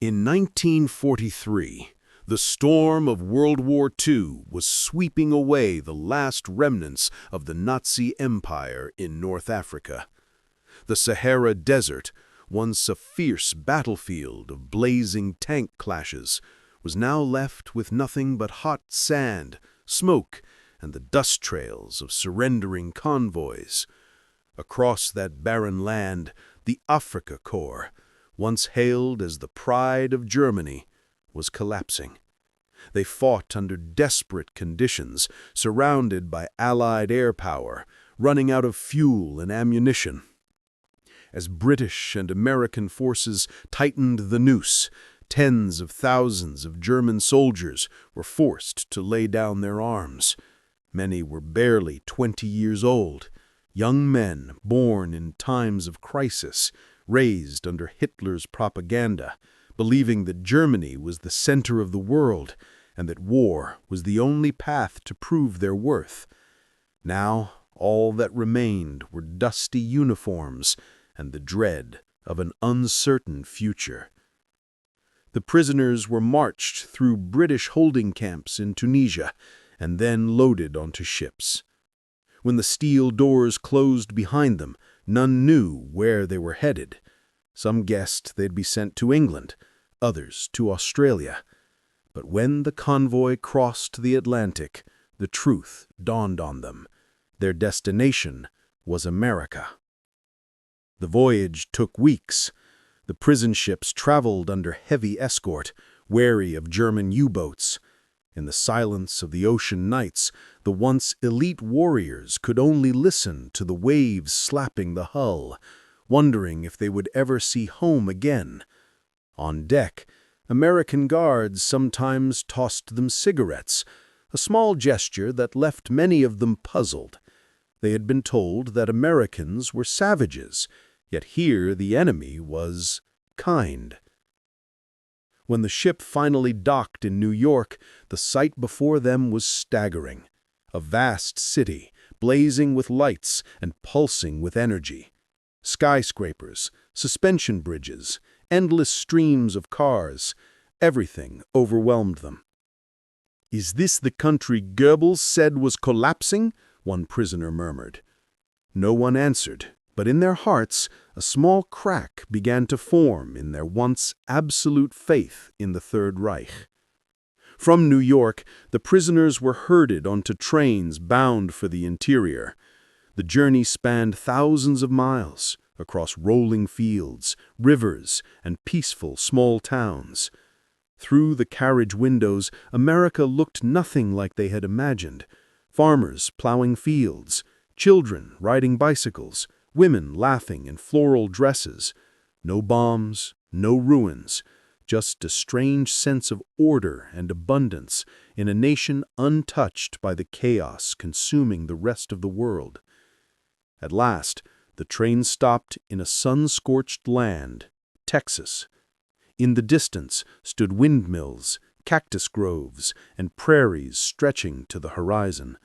In 1943, the storm of World War II was sweeping away the last remnants of the Nazi Empire in North Africa. The Sahara Desert, once a fierce battlefield of blazing tank clashes, was now left with nothing but hot sand, smoke, and the dust trails of surrendering convoys. Across that barren land, the Afrika Korps, once hailed as the pride of Germany, was collapsing. They fought under desperate conditions, surrounded by Allied air power, running out of fuel and ammunition. As British and American forces tightened the noose, tens of thousands of German soldiers were forced to lay down their arms. Many were barely 20 years old, young men born in times of crisis, raised under Hitler's propaganda, believing that Germany was the center of the world and that war was the only path to prove their worth. Now, all that remained were dusty uniforms and the dread of an uncertain future. The prisoners were marched through British holding camps in Tunisia and then loaded onto ships. When the steel doors closed behind them, none knew where they were headed. Some guessed they'd be sent to England, others to Australia. But when the convoy crossed the Atlantic, the truth dawned on them. Their destination was America. The voyage took weeks. The prison ships traveled under heavy escort, wary of German U-boats. In the silence of the ocean nights, the once elite warriors could only listen to the waves slapping the hull, wondering if they would ever see home again. On deck, American guards sometimes tossed them cigarettes, a small gesture that left many of them puzzled. They had been told that Americans were savages, yet here the enemy was kind. When the ship finally docked in New York, the sight before them was staggering. A vast city, blazing with lights and pulsing with energy. Skyscrapers, suspension bridges, endless streams of cars, everything overwhelmed them. "Is this the country Goebbels said was collapsing?" one prisoner murmured. No one answered, but in their hearts a small crack began to form in their once absolute faith in the Third Reich. From New York, the prisoners were herded onto trains bound for the interior. The journey spanned thousands of miles, across rolling fields, rivers, and peaceful small towns. Through the carriage windows, America looked nothing like they had imagined. Farmers plowing fields, children riding bicycles, women laughing in floral dresses. No bombs, no ruins, just a strange sense of order and abundance in a nation untouched by the chaos consuming the rest of the world. At last, the train stopped in a sun-scorched land, Texas. In the distance stood windmills, cactus groves, and prairies stretching to the horizon.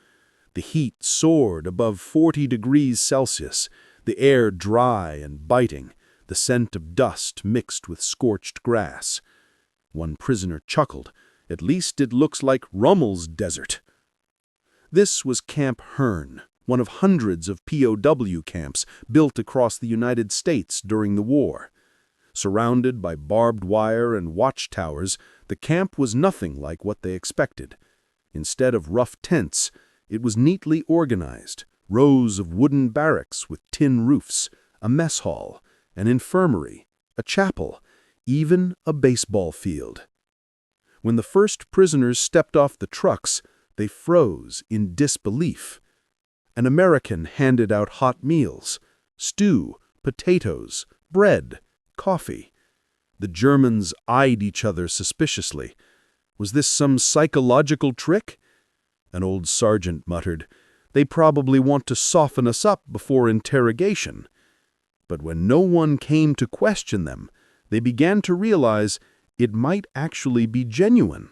The heat soared above 40 degrees Celsius, the air dry and biting, the scent of dust mixed with scorched grass. One prisoner chuckled. "At least it looks like Rummel's desert." This was Camp Hearn, one of hundreds of POW camps built across the United States during the war. Surrounded by barbed wire and watchtowers, the camp was nothing like what they expected. Instead of rough tents, it was neatly organized, rows of wooden barracks with tin roofs, a mess hall, an infirmary, a chapel, even a baseball field. When the first prisoners stepped off the trucks, they froze in disbelief. An American handed out hot meals, stew, potatoes, bread, coffee. The Germans eyed each other suspiciously. Was this some psychological trick? An old sergeant muttered, "They probably want to soften us up before interrogation." But when no one came to question them, they began to realize it might actually be genuine.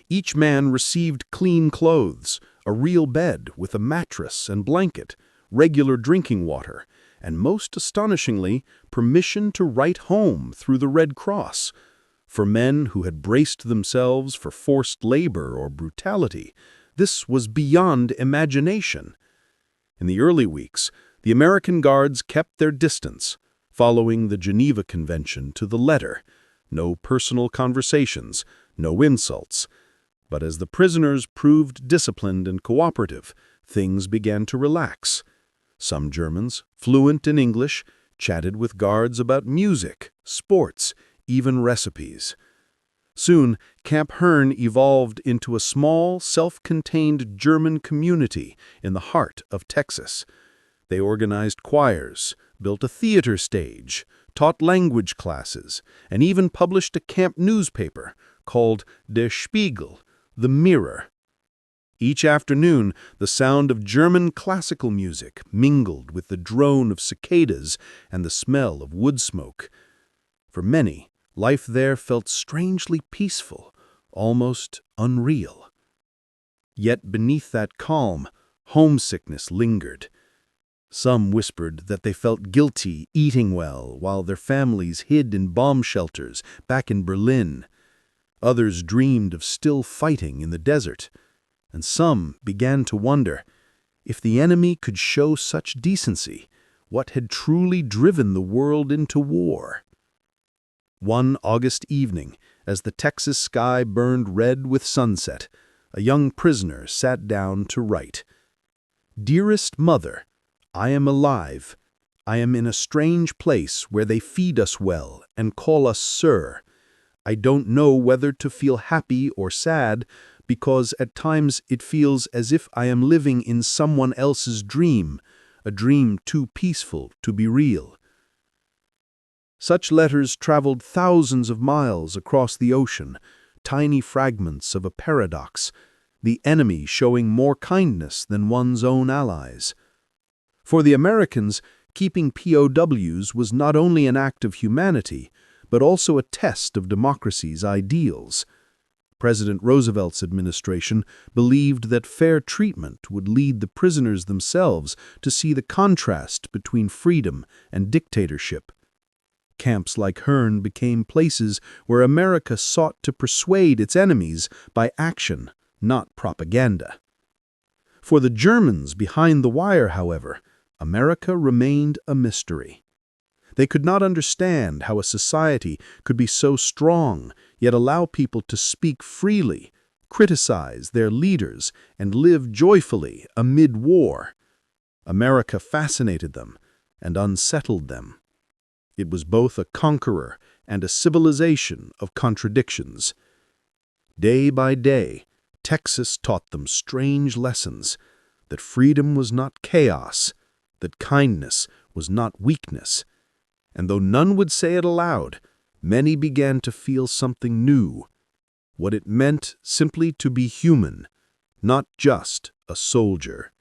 Each man received clean clothes, a real bed with a mattress and blanket, regular drinking water, and most astonishingly, permission to write home through the Red Cross, For men who had braced themselves for forced labor or brutality, this was beyond imagination. In the early weeks, the American guards kept their distance, following the Geneva Convention to the letter. No personal conversations, no insults. But as the prisoners proved disciplined and cooperative, things began to relax. Some Germans, fluent in English, chatted with guards about music, sports, even recipes. Soon, Camp Hearn evolved into a small, self-contained German community in the heart of Texas. They organized choirs, built a theater stage, taught language classes, and even published a camp newspaper called Der Spiegel, the Mirror. Each afternoon, the sound of German classical music mingled with the drone of cicadas and the smell of wood smoke. For many, life there felt strangely peaceful, almost unreal. Yet beneath that calm, homesickness lingered. Some whispered that they felt guilty eating well while their families hid in bomb shelters back in Berlin. Others dreamed of still fighting in the desert. And some began to wonder, if the enemy could show such decency, what had truly driven the world into war? One August evening, as the Texas sky burned red with sunset, a young prisoner sat down to write. "Dearest Mother, I am alive. I am in a strange place where they feed us well and call us Sir. I don't know whether to feel happy or sad, because at times it feels as if I am living in someone else's dream, a dream too peaceful to be real." Such letters traveled thousands of miles across the ocean, tiny fragments of a paradox, the enemy showing more kindness than one's own allies. For the Americans, keeping POWs was not only an act of humanity, but also a test of democracy's ideals. President Roosevelt's administration believed that fair treatment would lead the prisoners themselves to see the contrast between freedom and dictatorship. Camps like Hearn became places where America sought to persuade its enemies by action, not propaganda. For the Germans behind the wire, however, America remained a mystery. They could not understand how a society could be so strong, yet allow people to speak freely, criticize their leaders, and live joyfully amid war. America fascinated them and unsettled them. It was both a conqueror and a civilization of contradictions. Day by day, Texas taught them strange lessons, that freedom was not chaos, that kindness was not weakness. And though none would say it aloud, many began to feel something new, what it meant simply to be human, not just a soldier.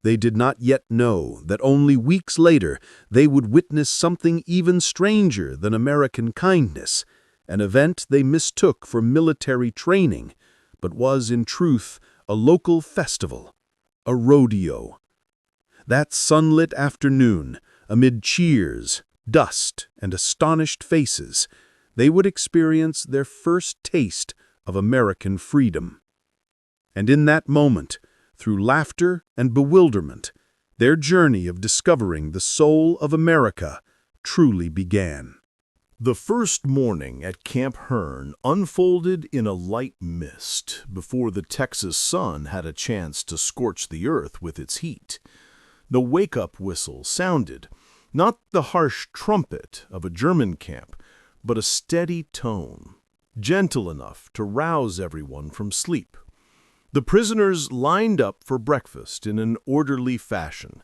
They did not yet know that only weeks later they would witness something even stranger than American kindness, an event they mistook for military training, but was in truth a local festival, a rodeo. That sunlit afternoon, amid cheers, dust, and astonished faces, they would experience their first taste of American freedom. And in that moment, through laughter and bewilderment, their journey of discovering the soul of America truly began. The first morning at Camp Hearn unfolded in a light mist before the Texas sun had a chance to scorch the earth with its heat. The wake-up whistle sounded, not the harsh trumpet of a German camp, but a steady tone, gentle enough to rouse everyone from sleep. The prisoners lined up for breakfast in an orderly fashion.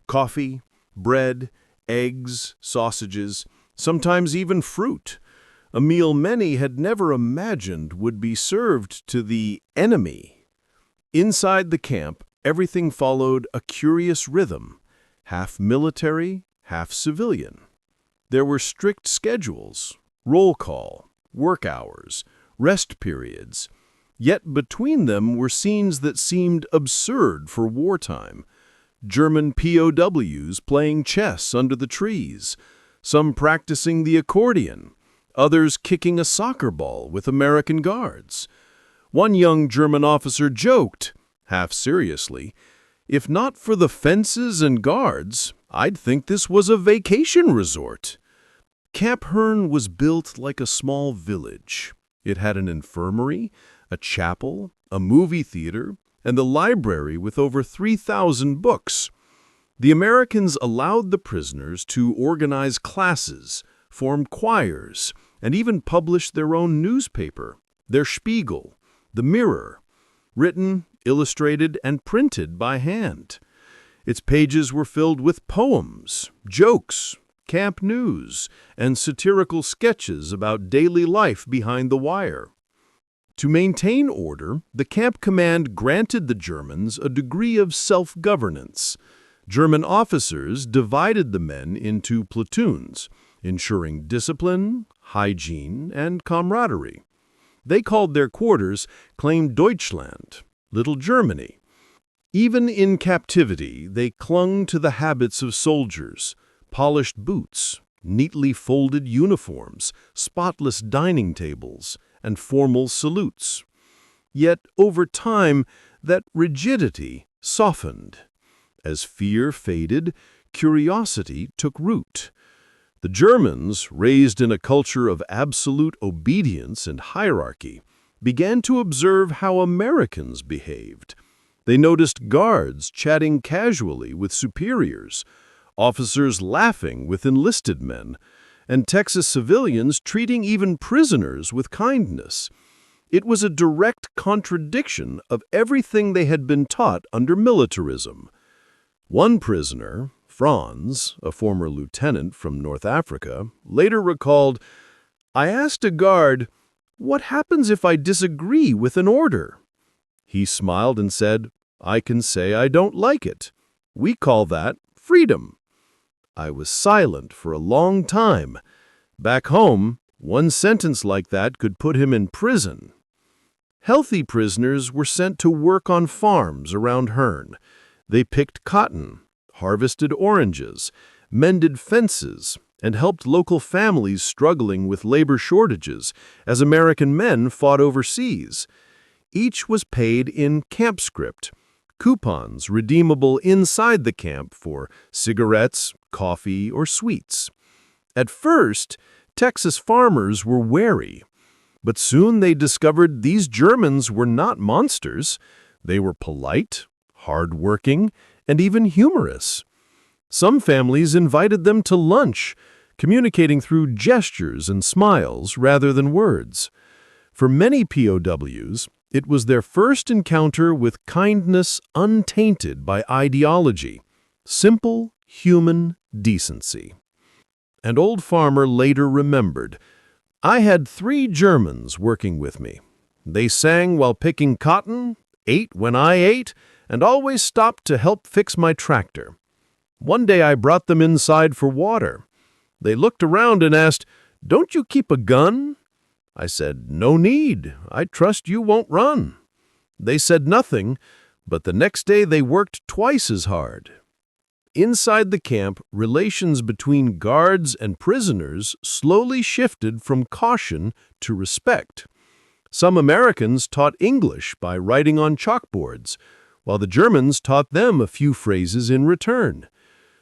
Coffee, bread, eggs, sausages, sometimes even fruit, a meal many had never imagined would be served to the enemy. Inside the camp, everything followed a curious rhythm, half military, half civilian. There were strict schedules, roll call, work hours, rest periods. Yet between them were scenes that seemed absurd for wartime. German POWs playing chess under the trees, some practicing the accordion, others kicking a soccer ball with American guards. One young German officer joked, half seriously, "If not for the fences and guards, I'd think this was a vacation resort." Camp Hearn was built like a small village. It had an infirmary, a chapel, a movie theater, and a library with over 3,000 books. The Americans allowed the prisoners to organize classes, form choirs, and even publish their own newspaper, their Spiegel, the Mirror, written, illustrated, and printed by hand. Its pages were filled with poems, jokes, camp news, and satirical sketches about daily life behind the wire. To maintain order, the camp command granted the Germans a degree of self-governance. German officers divided the men into platoons, ensuring discipline, hygiene, and camaraderie. They called their quarters Klein Deutschland, Little Germany. Even in captivity, they clung to the habits of soldiers: polished boots, neatly folded uniforms, spotless dining tables, and formal salutes. Yet, over time, that rigidity softened. As fear faded, curiosity took root. The Germans, raised in a culture of absolute obedience and hierarchy, began to observe how Americans behaved. They noticed guards chatting casually with superiors, officers laughing with enlisted men, and Texas civilians treating even prisoners with kindness. It was a direct contradiction of everything they had been taught under militarism. One prisoner, Franz, a former lieutenant from North Africa, later recalled, "I asked a guard, 'What happens if I disagree with an order?' He smiled and said, 'I can say I don't like it. We call that freedom.' I was silent for a long time. Back home, one sentence like that could put him in prison." Healthy prisoners were sent to work on farms around Hearn. They picked cotton, harvested oranges, mended fences, and helped local families struggling with labor shortages as American men fought overseas. Each was paid in camp script, coupons redeemable inside the camp for cigarettes, coffee, or sweets. At first, Texas farmers were wary, but soon they discovered these Germans were not monsters. They were polite, hard-working, and even humorous. Some families invited them to lunch, communicating through gestures and smiles rather than words. For many POWs, it was their first encounter with kindness untainted by ideology, simple human decency. An old farmer later remembered, "I had 3 Germans working with me. They sang while picking cotton, ate when I ate, and always stopped to help fix my tractor. One day I brought them inside for water. They looked around and asked, 'Don't you keep a gun?' I said, 'No need. I trust you won't run.' They said nothing, but the next day they worked twice as hard." Inside the camp, relations between guards and prisoners slowly shifted from caution to respect. Some Americans taught English by writing on chalkboards, while the Germans taught them a few phrases in return.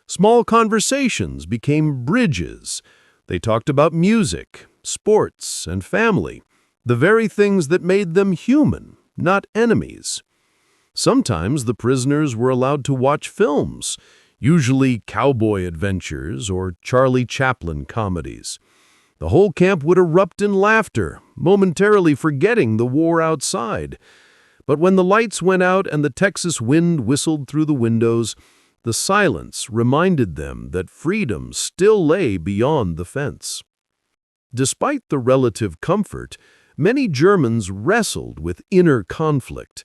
Small conversations became bridges. They talked about music, sports, and family, the very things that made them human, not enemies. Sometimes the prisoners were allowed to watch films, usually cowboy adventures or Charlie Chaplin comedies. The whole camp would erupt in laughter, momentarily forgetting the war outside. But when the lights went out and the Texas wind whistled through the windows, the silence reminded them that freedom still lay beyond the fence. Despite the relative comfort, many Germans wrestled with inner conflict.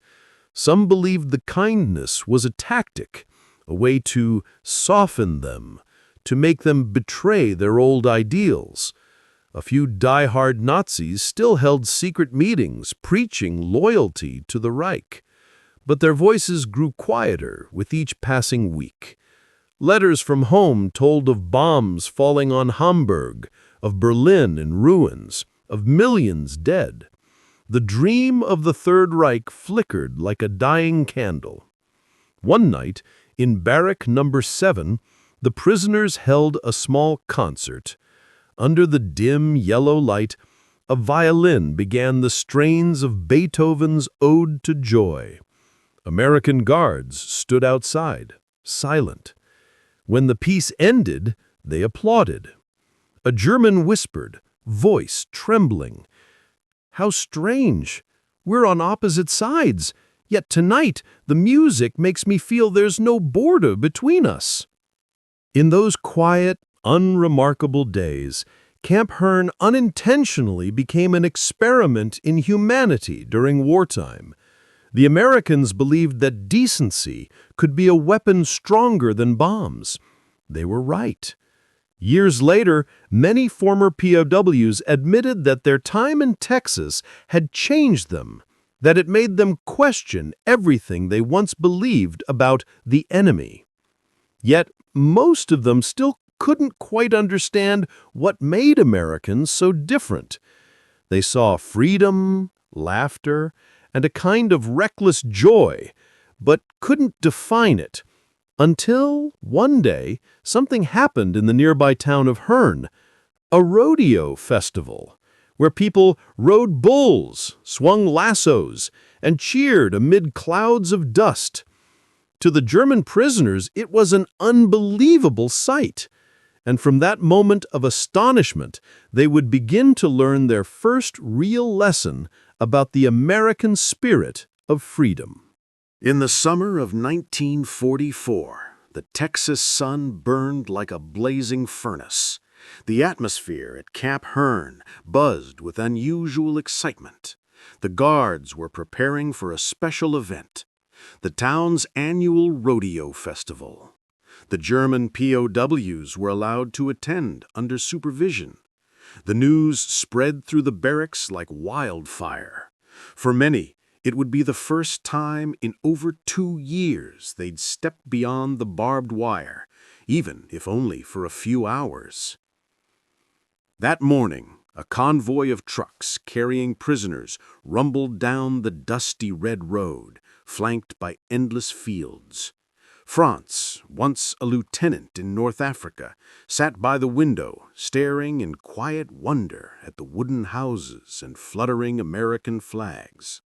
Some believed the kindness was a tactic, a way to soften them, to make them betray their old ideals. A few die-hard Nazis still held secret meetings preaching loyalty to the Reich. But their voices grew quieter with each passing week. Letters from home told of bombs falling on Hamburg, of Berlin in ruins, of millions dead. The dream of the Third Reich flickered like a dying candle. One night, in Barrack Number 7, the prisoners held a small concert. Under the dim yellow light, a violin began the strains of Beethoven's Ode to Joy. American guards stood outside, silent. When the piece ended, they applauded. A German whispered, voice trembling, "How strange! We're on opposite sides, yet tonight the music makes me feel there's no border between us." In those quiet, unremarkable days, Camp Hearn unintentionally became an experiment in humanity during wartime. The Americans believed that decency could be a weapon stronger than bombs. They were right. Years later, many former POWs admitted that their time in Texas had changed them, that it made them question everything they once believed about the enemy. Yet, most of them still couldn't quite understand what made Americans so different. They saw freedom, laughter, and a kind of reckless joy, but couldn't define it. Until, one day, something happened in the nearby town of Hearn, a rodeo festival, where people rode bulls, swung lassos, and cheered amid clouds of dust. To the German prisoners, it was an unbelievable sight. And from that moment of astonishment, they would begin to learn their first real lesson about the American spirit of freedom. In the summer of 1944, the Texas sun burned like a blazing furnace. The atmosphere at Camp Hearn buzzed with unusual excitement. The guards were preparing for a special event, the town's annual rodeo festival. The German POWs were allowed to attend under supervision. The news spread through the barracks like wildfire. For many, it would be the first time in over 2 years they'd stepped beyond the barbed wire, even if only for a few hours. That morning, a convoy of trucks carrying prisoners rumbled down the dusty red road, flanked by endless fields. Franz, once a lieutenant in North Africa, sat by the window, staring in quiet wonder at the wooden houses and fluttering American flags.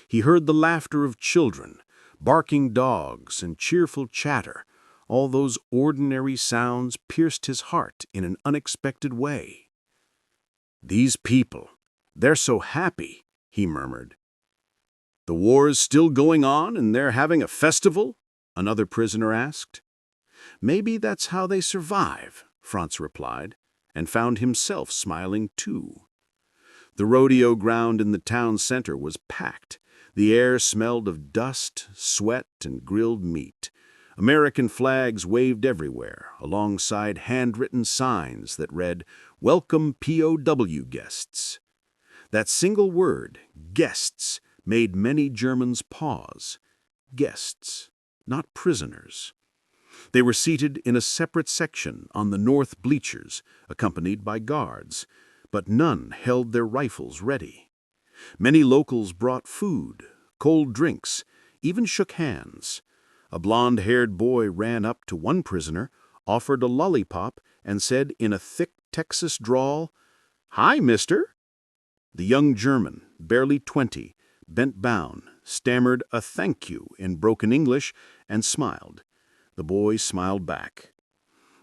He heard the laughter of children, barking dogs, and cheerful chatter. All those ordinary sounds pierced his heart in an unexpected way. "These people, they're so happy," he murmured. "The war's still going on and they're having a festival?" another prisoner asked. "Maybe that's how they survive," Franz replied, and found himself smiling too. The rodeo ground in the town center was packed. The air smelled of dust, sweat, and grilled meat. American flags waved everywhere, alongside handwritten signs that read, "Welcome POW guests." That single word, guests, made many Germans pause. Guests, not prisoners. They were seated in a separate section on the north bleachers, accompanied by guards, but none held their rifles ready. Many locals brought food, cold drinks, even shook hands. A blond-haired boy ran up to one prisoner, offered a lollipop, and said in a thick Texas drawl, "Hi, mister." The young German, barely 20, bent down, stammered a thank you in broken English, and smiled. The boy smiled back.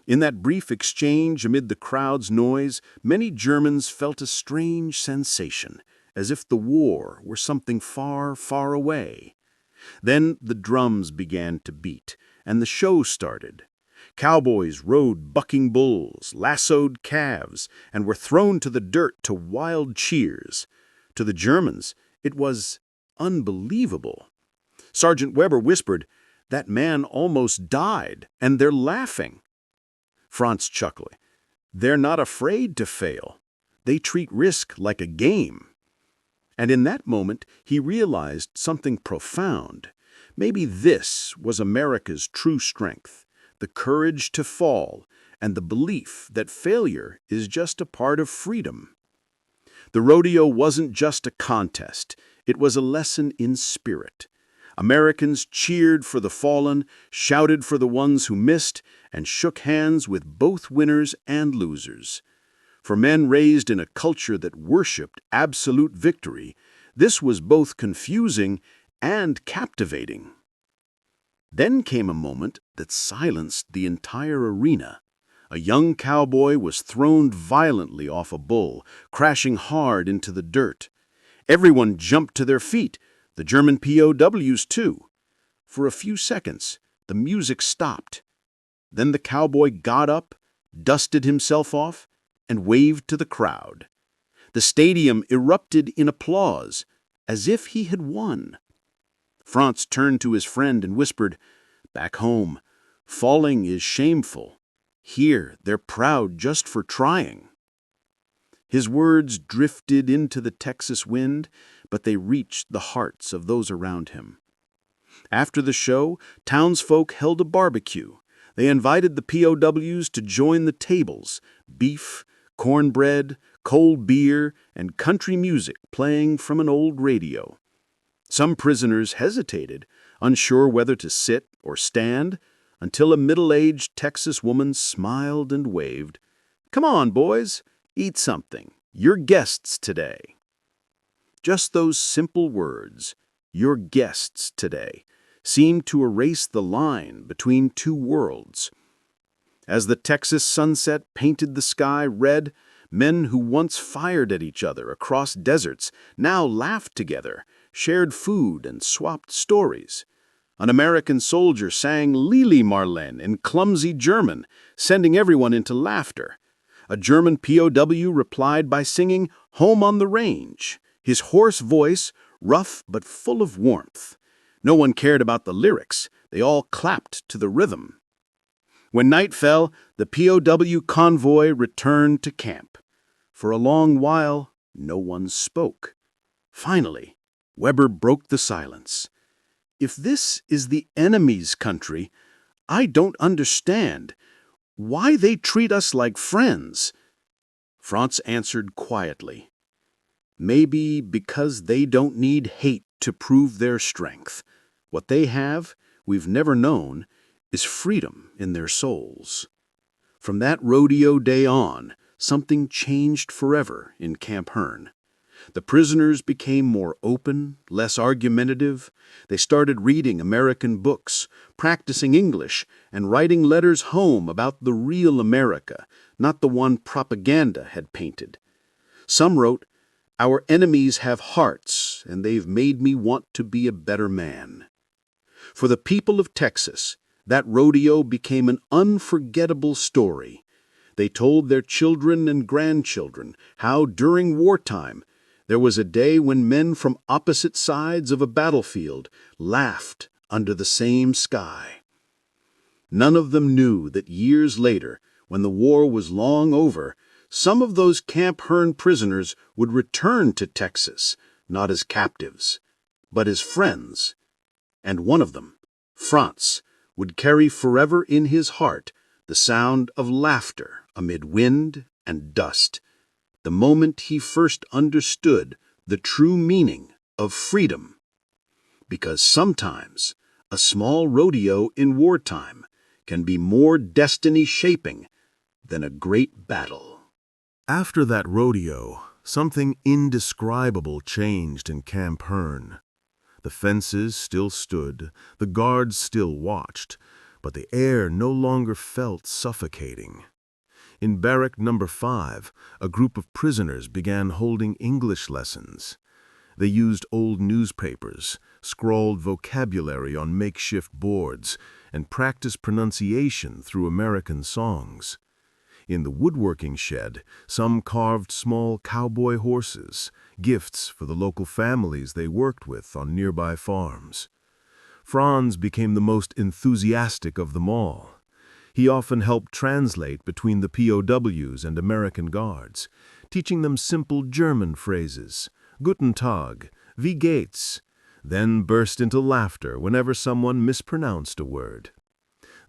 In that brief exchange amid the crowd's noise, many Germans felt a strange sensation, as if the war were something far, far away. Then the drums began to beat, and the show started. Cowboys rode bucking bulls, lassoed calves, and were thrown to the dirt to wild cheers. To the Germans, it was unbelievable. Sergeant Weber whispered, "That man almost died, and they're laughing." Franz chuckled. "They're not afraid to fail. They treat risk like a game." And in that moment, he realized something profound. Maybe this was America's true strength, the courage to fall and the belief that failure is just a part of freedom. The rodeo wasn't just a contest, it was a lesson in spirit. Americans cheered for the fallen, shouted for the ones who missed, and shook hands with both winners and losers. For men raised in a culture that worshipped absolute victory, this was both confusing and captivating. Then came a moment that silenced the entire arena. A young cowboy was thrown violently off a bull, crashing hard into the dirt. Everyone jumped to their feet, the German POWs too. For a few seconds, the music stopped. Then the cowboy got up, dusted himself off, and waved to the crowd. The stadium erupted in applause, as if he had won. Franz turned to his friend and whispered, "Back home, falling is shameful. Here, they're proud just for trying." His words drifted into the Texas wind, but they reached the hearts of those around him. After the show, townsfolk held a barbecue. They invited the POWs to join the tables, beef, cornbread, cold beer, and country music playing from an old radio. Some prisoners hesitated, unsure whether to sit or stand, until a middle-aged Texas woman smiled and waved. "Come on, boys, eat something. You're guests today." Just those simple words, "You're guests today," seemed to erase the line between two worlds. As the Texas sunset painted the sky red, men who once fired at each other across deserts now laughed together, shared food, and swapped stories. An American soldier sang Lili Marleen in clumsy German, sending everyone into laughter. A German POW replied by singing Home on the Range, his hoarse voice rough but full of warmth. No one cared about the lyrics, they all clapped to the rhythm. When night fell, the POW convoy returned to camp. For a long while, no one spoke. Finally, Weber broke the silence. "If this is the enemy's country, I don't understand. Why they treat us like friends?" Franz answered quietly, "Maybe because they don't need hate to prove their strength. What they have, we've never known, is freedom in their souls." From that rodeo day on, something changed forever in Camp Hearn. The prisoners became more open, less argumentative. They started reading American books, practicing English, and writing letters home about the real America, not the one propaganda had painted. Some wrote, "Our enemies have hearts, and they've made me want to be a better man." For the people of Texas, that rodeo became an unforgettable story. They told their children and grandchildren how, during wartime, there was a day when men from opposite sides of a battlefield laughed under the same sky. None of them knew that years later, when the war was long over, some of those Camp Hearn prisoners would return to Texas, not as captives, but as friends. And one of them, Franz, would carry forever in his heart the sound of laughter amid wind and dust, the moment he first understood the true meaning of freedom. Because sometimes a small rodeo in wartime can be more destiny-shaping than a great battle. After that rodeo, something indescribable changed in Camp Hearn. The fences still stood, the guards still watched, but the air no longer felt suffocating. In Barrack No. 5, a group of prisoners began holding English lessons. They used old newspapers, scrawled vocabulary on makeshift boards, and practiced pronunciation through American songs. In the woodworking shed, some carved small cowboy horses, gifts for the local families they worked with on nearby farms. Franz became the most enthusiastic of them all. He often helped translate between the POWs and American guards, teaching them simple German phrases, Guten Tag, Wie geht's, then burst into laughter whenever someone mispronounced a word.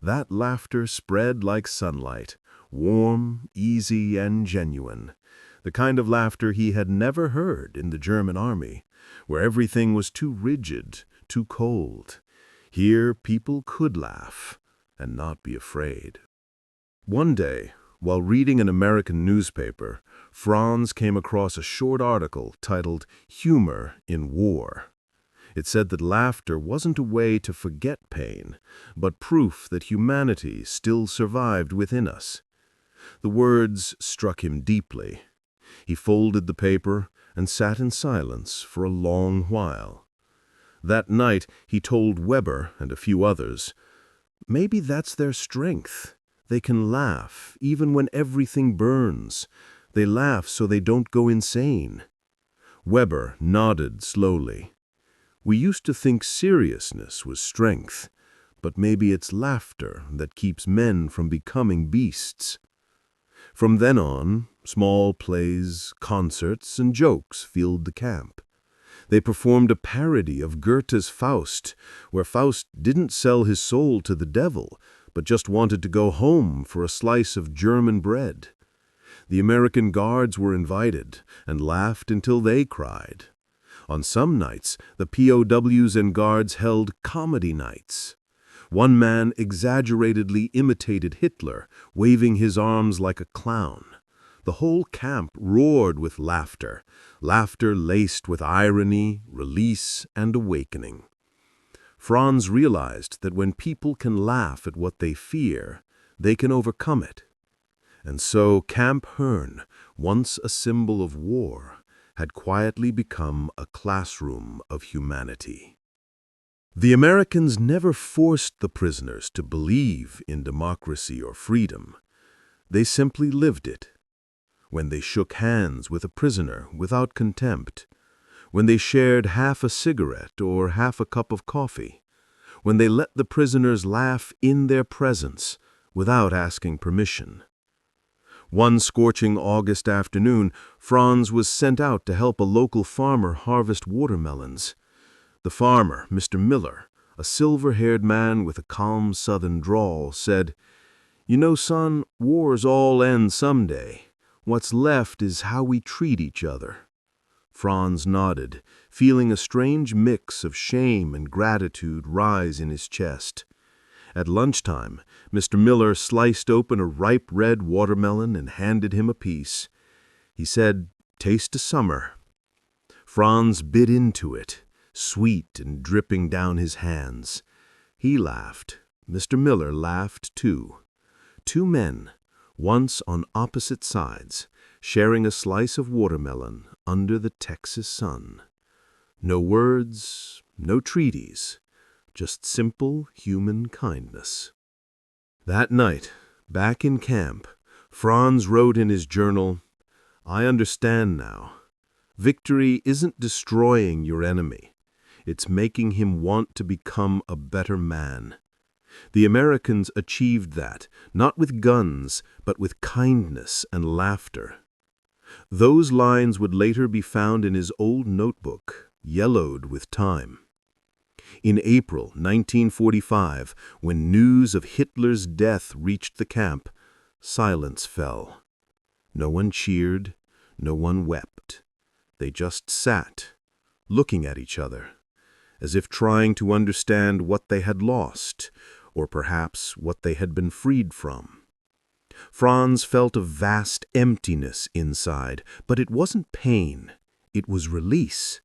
That laughter spread like sunlight, warm, easy, and genuine, the kind of laughter he had never heard in the German army, where everything was too rigid, too cold. Here people could laugh and not be afraid. One day, while reading an American newspaper, Franz came across a short article titled "Humor in War." It said that laughter wasn't a way to forget pain, but proof that humanity still survived within us. The words struck him deeply. He folded the paper and sat in silence for a long while. That night, he told Weber and a few others, "Maybe that's their strength. They can laugh, even when everything burns. They laugh so they don't go insane." Weber nodded slowly. "We used to think seriousness was strength, but maybe it's laughter that keeps men from becoming beasts." From then on, small plays, concerts, and jokes filled the camp. They performed a parody of Goethe's Faust, where Faust didn't sell his soul to the devil, but just wanted to go home for a slice of German bread. The American guards were invited and laughed until they cried. On some nights, the POWs and guards held comedy nights. One man exaggeratedly imitated Hitler, waving his arms like a clown. The whole camp roared with laughter, laughter laced with irony, release, and awakening. Franz realized that when people can laugh at what they fear, they can overcome it. And so Camp Hearn, once a symbol of war, had quietly become a classroom of humanity. The Americans never forced the prisoners to believe in democracy or freedom. They simply lived it. When they shook hands with a prisoner without contempt, when they shared half a cigarette or half a cup of coffee, when they let the prisoners laugh in their presence without asking permission. One scorching August afternoon, Franz was sent out to help a local farmer harvest watermelons. The farmer, Mr. Miller, a silver-haired man with a calm southern drawl, said, "You know, son, wars all end someday. What's left is how we treat each other." Franz nodded, feeling a strange mix of shame and gratitude rise in his chest. At lunchtime, Mr. Miller sliced open a ripe red watermelon and handed him a piece. He said, "Taste of summer." Franz bit into it, sweet and dripping down his hands. He laughed. Mr. Miller laughed too. Two men, once on opposite sides, sharing a slice of watermelon under the Texas sun. No words, no treaties, just simple human kindness. That night, back in camp, Franz wrote in his journal, "I understand now. Victory isn't destroying your enemy. It's making him want to become a better man." The Americans achieved that, not with guns, but with kindness and laughter. Those lines would later be found in his old notebook, yellowed with time. In April 1945, when news of Hitler's death reached the camp, silence fell. No one cheered, no one wept. They just sat, looking at each other, as if trying to understand what they had lost, or perhaps what they had been freed from. Franz felt a vast emptiness inside, but it wasn't pain, it was release.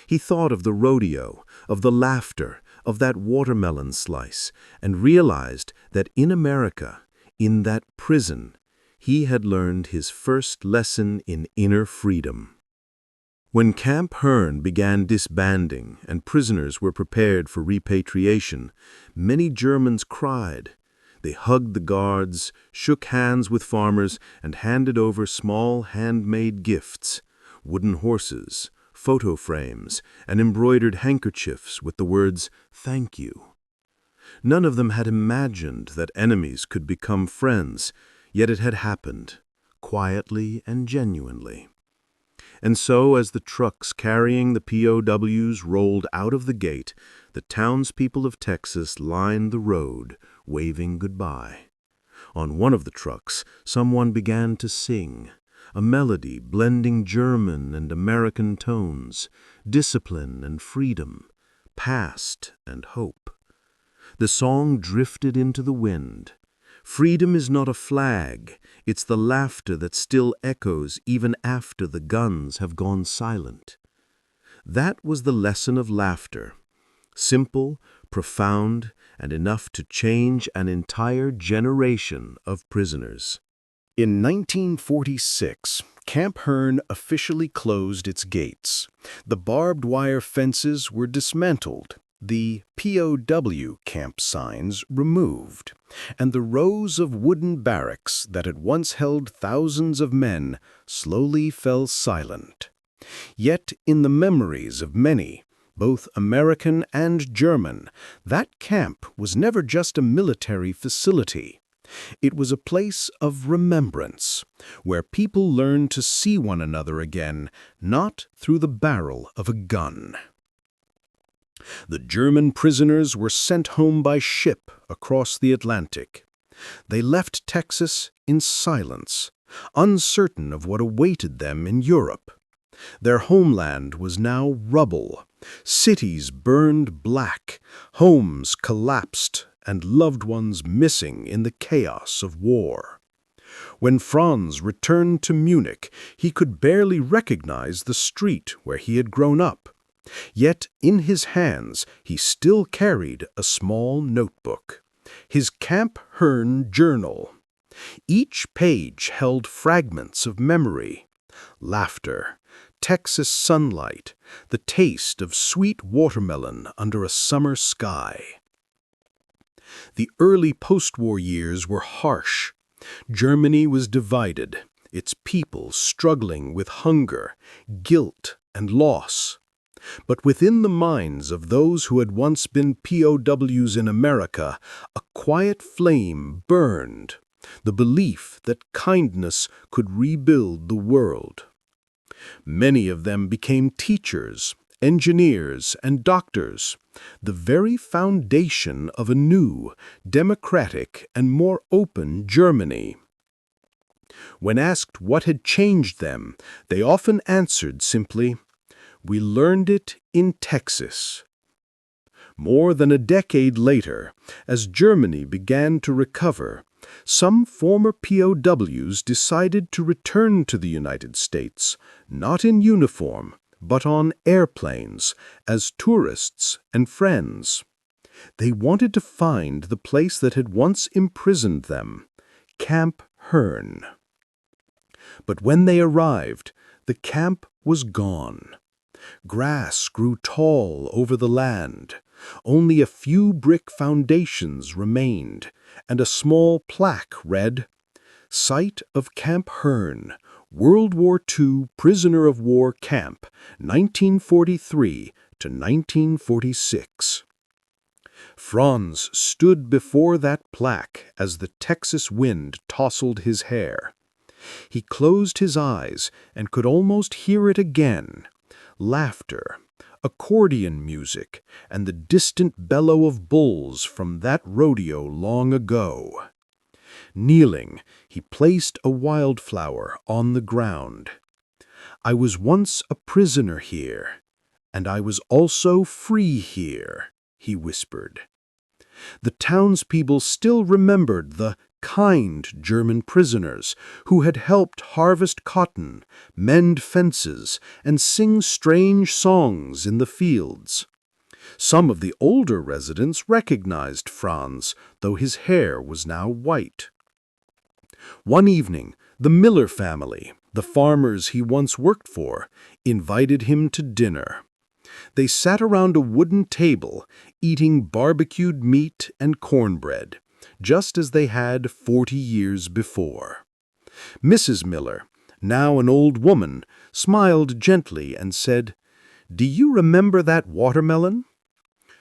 He thought of the rodeo, of the laughter, of that watermelon slice, and realized that in America, in that prison, he had learned his first lesson in inner freedom. When Camp Hearn began disbanding and prisoners were prepared for repatriation, many Germans cried. They hugged the guards, shook hands with farmers, and handed over small handmade gifts, wooden horses, photo frames, and embroidered handkerchiefs with the words, "Thank you." None of them had imagined that enemies could become friends, yet it had happened, quietly and genuinely. And so, as the trucks carrying the POWs rolled out of the gate, the townspeople of Texas lined the road, waving goodbye. On one of the trucks, someone began to sing, a melody blending German and American tones, discipline and freedom, past and hope. The song drifted into the wind. Freedom is not a flag, it's the laughter that still echoes even after the guns have gone silent. That was the lesson of laughter, simple, profound, and enough to change an entire generation of prisoners. In 1946, Camp Hearn officially closed its gates. The barbed wire fences were dismantled, the POW camp signs removed, and the rows of wooden barracks that had once held thousands of men slowly fell silent. Yet in the memories of many, both American and German, that camp was never just a military facility. It was a place of remembrance, where people learned to see one another again, not through the barrel of a gun. The German prisoners were sent home by ship across the Atlantic. They left Texas in silence, uncertain of what awaited them in Europe. Their homeland was now rubble. Cities burned black, homes collapsed, and loved ones missing in the chaos of war. When Franz returned to Munich, he could barely recognize the street where he had grown up. Yet in his hands he still carried a small notebook, his Camp Hearn journal. Each page held fragments of memory, laughter, Texas sunlight, the taste of sweet watermelon under a summer sky. The early post-war years were harsh. Germany was divided, its people struggling with hunger, guilt, and loss. But within the minds of those who had once been POWs in America, a quiet flame burned, the belief that kindness could rebuild the world. Many of them became teachers, engineers, and doctors, the very foundation of a new, democratic, and more open Germany. When asked what had changed them, they often answered simply, "We learned it in Texas." More than a decade later, as Germany began to recover, some former POWs decided to return to the United States, not in uniform, but on airplanes, as tourists and friends. They wanted to find the place that had once imprisoned them, Camp Hearn. But when they arrived, the camp was gone. Grass grew tall over the land. Only a few brick foundations remained, and a small plaque read, "Site of Camp Hearn, World War II Prisoner of War Camp, 1943 to 1946. Franz stood before that plaque as the Texas wind tousled his hair. He closed his eyes and could almost hear it again. Laughter, accordion music, and the distant bellow of bulls from that rodeo long ago. Kneeling, he placed a wildflower on the ground. "I was once a prisoner here, and I was also free here," he whispered. The townspeople still remembered the kind German prisoners who had helped harvest cotton, mend fences, and sing strange songs in the fields. Some of the older residents recognized Franz, though his hair was now white. One evening, the Miller family, the farmers he once worked for, invited him to dinner. They sat around a wooden table, eating barbecued meat and cornbread, just as they had 40 years before. Mrs. Miller, now an old woman, smiled gently and said, "Do you remember that watermelon?"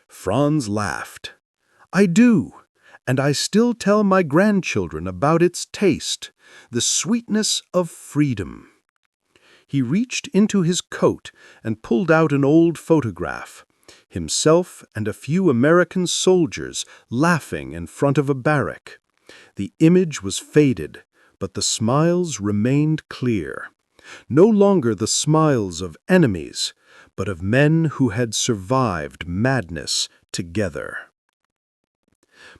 Franz laughed. "I do, and I still tell my grandchildren about its taste, the sweetness of freedom." He reached into his coat and pulled out an old photograph, himself and a few American soldiers laughing in front of a barrack. The image was faded, but the smiles remained clear. No longer the smiles of enemies, but of men who had survived madness together.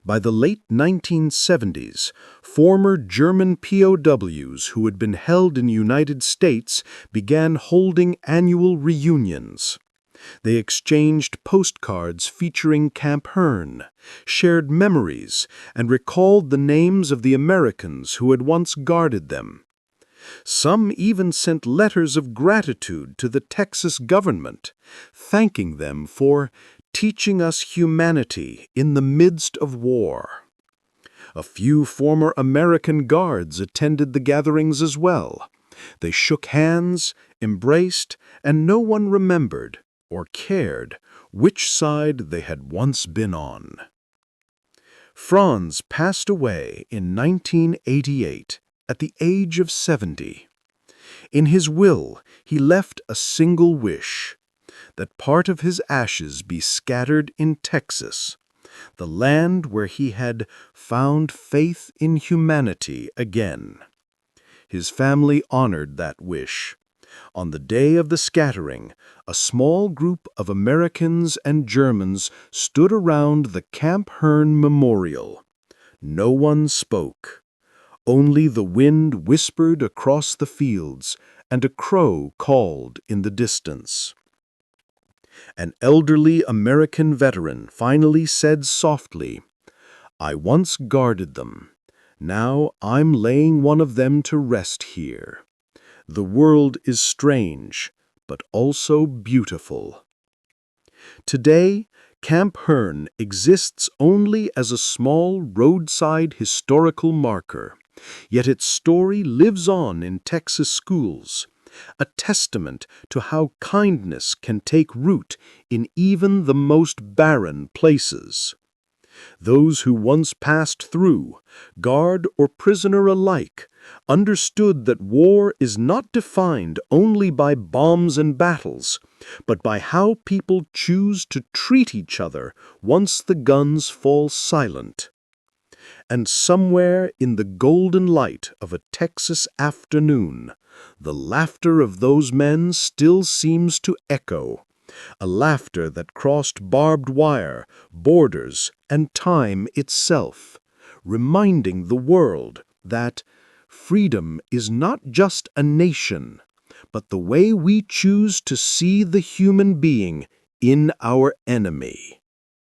By the late 1970s, former German POWs who had been held in the United States began holding annual reunions. They exchanged postcards featuring Camp Hearn, shared memories, and recalled the names of the Americans who had once guarded them. Some even sent letters of gratitude to the Texas government, thanking them for teaching us humanity in the midst of war. A few former American guards attended the gatherings as well. They shook hands, embraced, and no one remembered or cared which side they had once been on. Franz passed away in 1988 at the age of 70. In his will, he left a single wish: that part of his ashes be scattered in Texas, the land where he had found faith in humanity again. His family honored that wish. On the day of the scattering, a small group of Americans and Germans stood around the Camp Hearn Memorial. No one spoke. Only the wind whispered across the fields, and a crow called in the distance. An elderly American veteran finally said softly, "I once guarded them. Now I'm laying one of them to rest here. The world is strange, but also beautiful." Today, Camp Hearn exists only as a small roadside historical marker, yet its story lives on in Texas schools, a testament to how kindness can take root in even the most barren places. Those who once passed through, guard or prisoner alike, understood that war is not defined only by bombs and battles, but by how people choose to treat each other once the guns fall silent. And somewhere in the golden light of a Texas afternoon, the laughter of those men still seems to echo, a laughter that crossed barbed wire, borders, and time itself, reminding the world that freedom is not just a nation, but the way we choose to see the human being in our enemy.